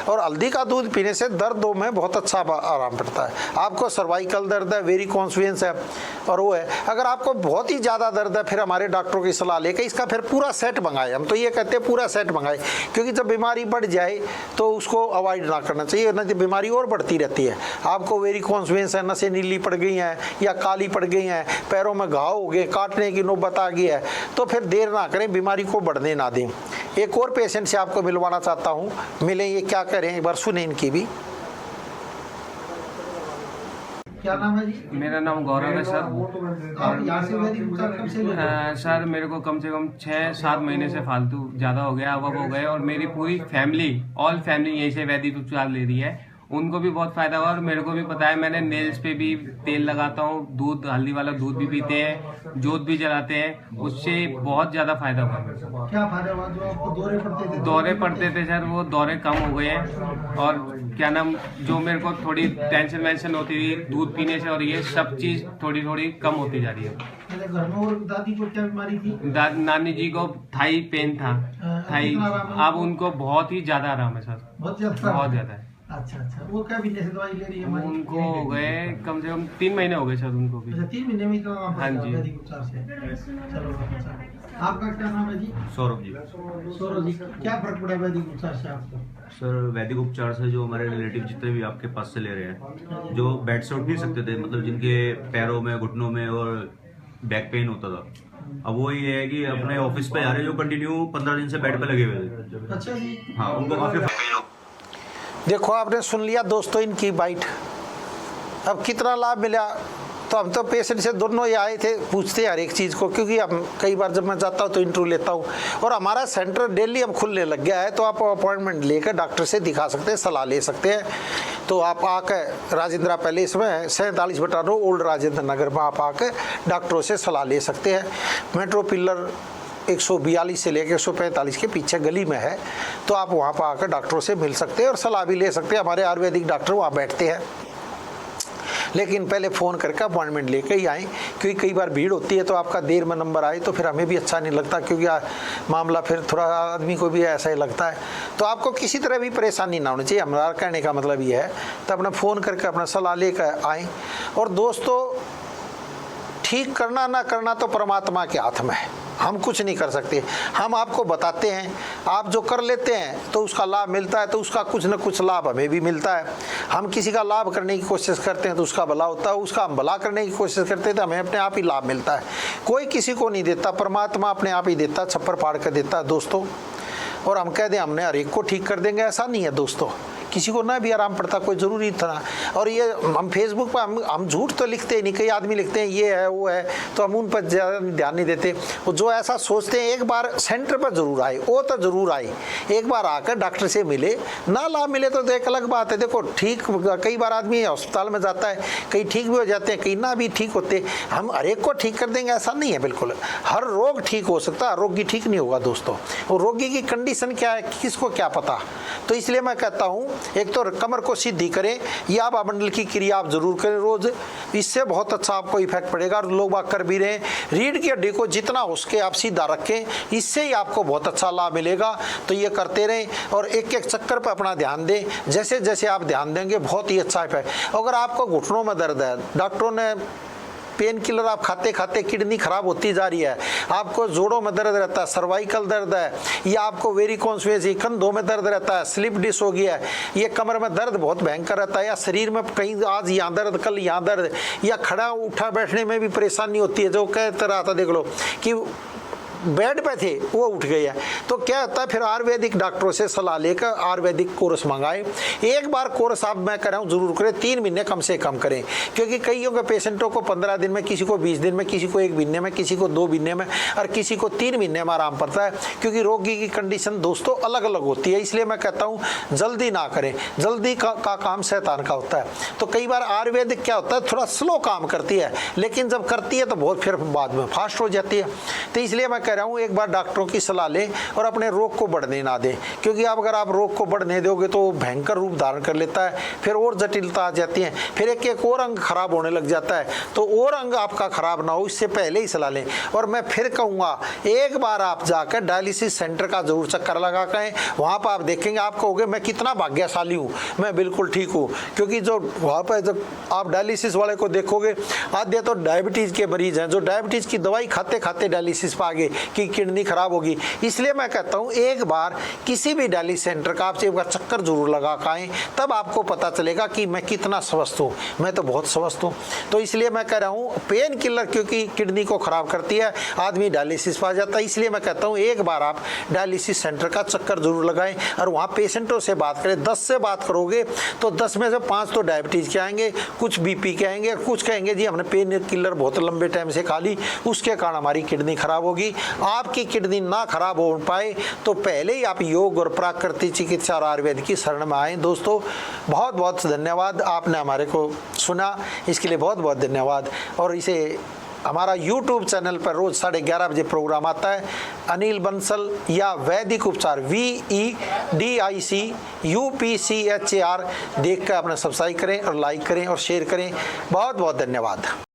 और हल्दी का दूध पीने से दर्दों में बहुत अच्छा आराम पड़ता है। आपको सर्वाइकल दर्द है, वेरिकोन्सवेंस है और वो है, अगर आपको बहुत ही ज़्यादा दर्द है फिर हमारे डॉक्टरों की सलाह लेकर इसका फिर पूरा सेट मंगाए। हम तो ये कहते हैं पूरा सेट मंगाए, क्योंकि जब बीमारी बढ़ जाए तो उसको अवॉइड ना करना चाहिए, नहीं तो बीमारी और बढ़ती रहती है। आपको वेरिकोन्सवेंस है, नसें नीली पड़ गई हैं या काली पड़ गई हैं, पैरों में घाव हो गए, काटने की नौबत आ गई है, तो फिर देर ना करें, बीमारी को बढ़ने ना दें। एक और पेशेंट से आपको मिलवाना चाहता हूँ, मिलें, ये क्या करें एक बार सुने इनकी भी। क्या नाम है जी? मेरा नाम गौरव है सर। और यहाँ से वैदिक उपचार कब से ले रहे हो? सर मेरे को कम से कम 6-7 महीने से फालतू ज़्यादा हो गया, अब हो गए, और मेरी पूरी फैमिली, ऑल फैमिली यहीं से वैदिक उपचार ले रही है। उनको भी बहुत फायदा हुआ और मेरे को भी पता है। मैंने नेल्स पे भी तेल लगाता हूँ, दूध हल्दी वाला दूध भी पीते हैं, जोत भी जलाते हैं, उससे बहुत ज़्यादा फायदा हुआ मेरे को। क्या फायदा हुआ? जो आपको दौरे पड़ते थे? दौरे पड़ते थे सर, वो दौरे कम हो गए हैं। और क्या नाम, जो मेरे को थोड़ी टेंशन वेंशन होती थी दूध पीने से, और ये सब चीज़ थोड़ी थोड़ी कम होती जा रही है। घर में और दादी को क्या बीमारी थी? नानी जी को थाई पेन था, थाई, अब उनको बहुत ही ज्यादा आराम है सर, बहुत ज्यादा है। अच्छा, वो क्या महीने से दवाई ले रही है? उनको हो गए कम से कम 3 महीने हो गए सर उनको भी। अच्छा, 3 महीने में इतना आराम हाँ जी। वैदिक उपचार से। चलो अच्छा। आपका क्या नाम है जी? सौरभ जी। सौरभ जी, क्या फर्क पड़ा वैदिक उपचार से आपको? सर वैदिक उपचार से जो हमारे रिलेटिव जितने भी आपके पास से ले रहे हैं, जो बेड से उठ नहीं सकते थे, मतलब जिनके पैरों में, घुटनों में और बैक पेन होता था, अब वो ये है कि अपने ऑफिस पे आ रहे, जो कंटिन्यू 15 दिन से बेड पे लगे हुए थे। अच्छा जी। हाँ, उनको काफी देखो आपने सुन लिया दोस्तों इनकी बाइट, अब कितना लाभ मिला। तो हम तो पेशेंट से दोनों ही आए थे, पूछते हैं हर एक चीज़ को, क्योंकि हम कई बार जब मैं जाता हूँ तो इंटरव्यू लेता हूँ, और हमारा सेंटर डेली अब खुलने लग गया है, तो आप अपॉइंटमेंट लेकर डॉक्टर से दिखा सकते हैं, सलाह ले सकते हैं। तो आप आकर राजेंद्रा पैलेस में 47/9 ओल्ड राजेंद्र नगर में आप आकर डॉक्टरों से सलाह ले सकते हैं। मेट्रो पिलर 142 से लेकर 145 के पीछे गली में है, तो आप वहाँ पर आकर डॉक्टरों से मिल सकते हैं और सलाह भी ले सकते हैं। हमारे आयुर्वेदिक डॉक्टर वहाँ बैठते हैं, लेकिन पहले फ़ोन करके अपॉइंटमेंट लेकर ही आएँ, क्योंकि कई बार भीड़ होती है तो आपका देर में नंबर आए तो फिर हमें भी अच्छा नहीं लगता, क्योंकि मामला फिर थोड़ा आदमी को भी ऐसा ही लगता है। तो आपको किसी तरह भी परेशानी ना होनी चाहिए, हमारा कहने का मतलब ये है। तो अपना फ़ोन करके अपना सलाह लेकर आएँ। और दोस्तों, ठीक करना ना करना तो परमात्मा के हाथ में है, हम कुछ नहीं कर सकते। हम आपको बताते हैं, आप जो कर लेते हैं तो उसका लाभ मिलता है, तो उसका कुछ न कुछ लाभ हमें भी मिलता है। हम किसी का लाभ करने की कोशिश करते हैं तो उसका भला होता है, उसका हम भला करने की कोशिश करते हैं तो हमें अपने आप ही लाभ मिलता है। कोई किसी को नहीं देता, परमात्मा अपने आप ही देता, छप्पर फाड़ कर देता है दोस्तों। और हम कह दें हमने हर एक को ठीक कर देंगे, ऐसा नहीं है दोस्तों, किसी को ना भी आराम पड़ता, कोई ज़रूरी था। और ये हम फेसबुक पर हम झूठ तो लिखते ही नहीं, कई आदमी लिखते हैं ये है वो है, तो हम उन पर ज़्यादा ध्यान नहीं देते। वो जो ऐसा सोचते हैं, एक बार सेंटर पर ज़रूर आए, वो तो ज़रूर आए, एक बार आकर डॉक्टर से मिले, ना लाभ मिले तो एक अलग बात है। देखो ठीक, कई बार आदमी अस्पताल में जाता है, कई ठीक भी हो जाते हैं, कई ना भी ठीक होते। हम हर एक को ठीक कर देंगे ऐसा नहीं है, बिल्कुल। हर रोग ठीक हो सकता है, रोगी ठीक नहीं होगा दोस्तों। वो रोगी की कंडीशन क्या है किसको क्या पता। तो इसलिए मैं कहता हूँ, एक तो कमर को सीधी करें, या आप मंडल की क्रिया आप जरूर करें रोज, इससे बहुत अच्छा आपको इफेक्ट पड़ेगा। और लोग बात कर भी रहे हैं, रीढ़ की हड्डी को जितना हो सके आप सीधा रखें, इससे ही आपको बहुत अच्छा लाभ मिलेगा। तो ये करते रहें और एक एक चक्कर पर अपना ध्यान दें। जैसे जैसे आप ध्यान देंगे बहुत ही अच्छा इफेक्ट। अगर आपको घुटनों में दर्द है, डॉक्टरों ने पेन किलर आप खाते खाते किडनी खराब होती जा रही है, आपको जोड़ों में दर्द रहता है, सर्वाइकल दर्द है, या आपको वेरिकोन्सवेंस, कंधों में दर्द रहता है, स्लिप डिस्क हो गया है, ये कमर में दर्द बहुत भयंकर रहता है, या शरीर में कहीं आज यहाँ दर्द कल यहाँ दर्द, या खड़ा उठा बैठने में भी परेशानी होती है, जो कहता रहा था देख लो कि बेड पे थे वो उठ गए हैं, तो क्या होता है फिर आयुर्वेदिक डॉक्टरों से सलाह लेकर आयुर्वेदिक कोर्स मंगाएं। एक बार कोर्स आप मैं कर रहा हूँ जरूर करें, 3 महीने कम से कम करें, क्योंकि कईयों के पेशेंटों को 15 दिन में, किसी को 20 दिन में, किसी को 1 महीने में, किसी को 2 महीने में और किसी को 3 महीने में आराम पड़ता है, क्योंकि रोगी की कंडीशन दोस्तों अलग अलग होती है। इसलिए मैं कहता हूँ जल्दी ना करें, जल्दी का काम शैतान का होता है। तो कई बार आयुर्वेदिक क्या होता है, थोड़ा स्लो काम करती है, लेकिन जब करती है तो बहुत फिर बाद में फास्ट हो जाती है। तो इसलिए मैं कह रहा हूँ एक बार डॉक्टरों की सलाह लें और अपने रोग को बढ़ने ना दें, क्योंकि अब अगर आप रोग को बढ़ने दोगे तो भयंकर रूप धारण कर लेता है, फिर और जटिलता आ जाती है, फिर एक और अंग खराब होने लग जाता है। तो और अंग आपका खराब ना हो इससे पहले ही सलाह लें। और मैं फिर कहूँगा एक बार आप जाकर डायलिसिस सेंटर का जरूर चक्कर लगा कर, वहाँ पर आप देखेंगे, आप कहोगे मैं कितना भाग्यशाली हूँ, मैं बिल्कुल ठीक हूँ। क्योंकि जो वहाँ पर जब आप डायलिसिस वाले को देखोगे, आधे तो डायबिटीज़ के मरीज हैं जो डायबिटीज़ की दवाई खाते खाते डायलिसिस पा गए कि किडनी खराब होगी। इसलिए मैं कहता हूँ एक बार किसी भी डायलिसिस सेंटर का आप एक बार चक्कर जरूर लगा कर आएँ, तब आपको पता चलेगा कि मैं कितना स्वस्थ हूँ। मैं तो बहुत स्वस्थ हूँ। तो इसलिए मैं कह रहा हूँ पेन किलर क्योंकि किडनी को खराब करती है, आदमी डायलिसिस पा जाता है। इसलिए मैं कहता हूँ एक बार आप डायलिसिस सेंटर का चक्कर जरूर लगाएं और वहाँ पेशेंटों से बात करें। 10 से बात करोगे तो 10 में से 5 तो डायबिटीज़ के आएंगे, कुछ बीपी के आएंगे, कुछ कहेंगे जी हमने पेन किलर बहुत लंबे टाइम से खा ली, उसके कारण हमारी किडनी खराब होगी। आपकी किडनी ना खराब हो पाए तो पहले ही आप योग और प्राकृतिक चिकित्सा और आयुर्वेद की शरण में आएँ। दोस्तों बहुत बहुत धन्यवाद, आपने हमारे को सुना, इसके लिए बहुत बहुत धन्यवाद। और इसे हमारा YouTube चैनल पर रोज़ 11:30 बजे प्रोग्राम आता है, अनिल बंसल या वैदिक उपचार VEDICUPCHAR, देख कर अपना सब्सक्राइब करें और लाइक करें और शेयर करें। बहुत बहुत धन्यवाद।